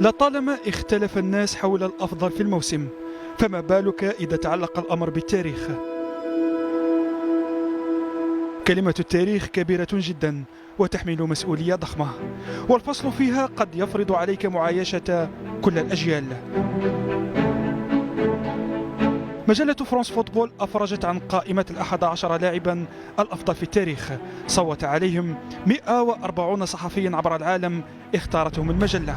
لطالما اختلف الناس حول الأفضل في الموسم، فما بالك إذا تعلق الأمر بالتاريخ؟ كلمة التاريخ كبيرة جدا وتحمل مسؤولية ضخمة، والفصل فيها قد يفرض عليك معايشة كل الأجيال. مجلة فرانس فوتبول أفرجت عن قائمة 11 لاعبا الأفضل في التاريخ، صوت عليهم 140 صحفيا عبر العالم اختارتهم المجلة.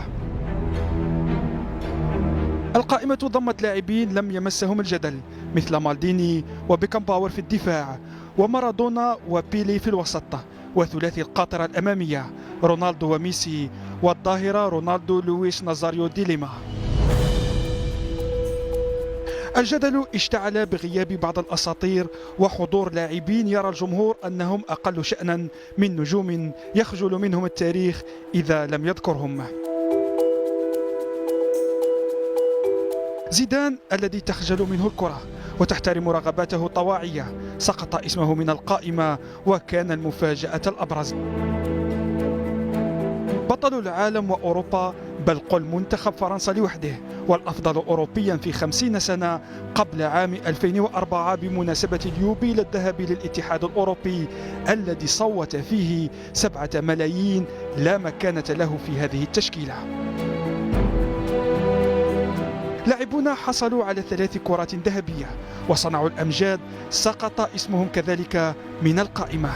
القائمة ضمت لاعبين لم يمسهم الجدل مثل مالديني وبيكام باور في الدفاع، ومارادونا وبيلي في الوسط، وثلاثي القاطرة الأمامية رونالدو وميسي، والظاهرة رونالدو لويس نازاريو دي ليما. الجدل اشتعل بغياب بعض الأساطير وحضور لاعبين يرى الجمهور أنهم أقل شأنا من نجوم يخجل منهم التاريخ إذا لم يذكرهم. زيدان الذي تخجل منه الكرة وتحترم رغباته الطواعية سقط اسمه من القائمة وكان المفاجأة الأبرز. بطل العالم وأوروبا، بل قل منتخب فرنسا لوحده، والأفضل أوروبيا في 50 سنة قبل عام 2004 بمناسبة اليوبيل الذهبي للاتحاد الأوروبي الذي صوت فيه 7 ملايين لا مكانة له في هذه التشكيلة. لاعبون حصلوا على 3 كرات ذهبية وصنعوا الأمجاد سقط اسمهم كذلك من القائمة.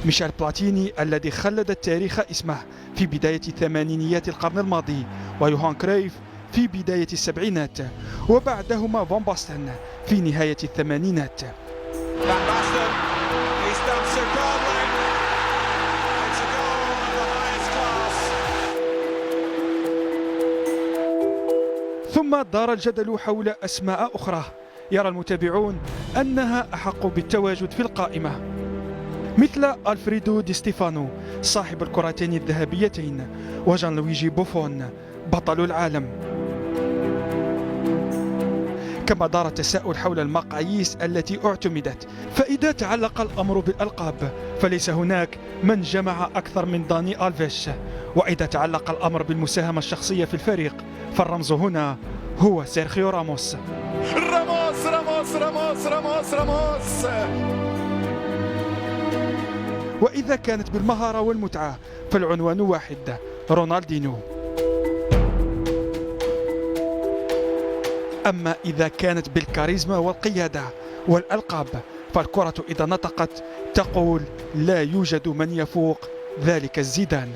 ميشيل بلاتيني الذي خلد التاريخ اسمه في بداية ثمانينيات القرن الماضي، ويوهان كريف في بداية السبعينات، وبعدهما فان باستن في نهاية الثمانينات. ثم دار الجدل حول أسماء أخرى يرى المتابعون أنها أحق بالتواجد في القائمة، مثل ألفريدو دي ستيفانو صاحب الكرتين الذهبيتين، وجان لويجي بوفون بطل العالم. كما دار التساؤل حول المقاييس التي اعتمدت، فإذا تعلق الأمر بالألقاب فليس هناك من جمع أكثر من داني ألفيش، وإذا تعلق الأمر بالمساهمة الشخصية في الفريق فالرمز هنا هو سيرخيو راموس. راموس راموس راموس راموس راموس. وإذا كانت بالمهارة والمتعة فالعنوان واحد، رونالدينيو. أما إذا كانت بالكاريزما والقيادة والألقاب فالكرة إذا نطقت تقول لا يوجد من يفوق ذلك الزيدان.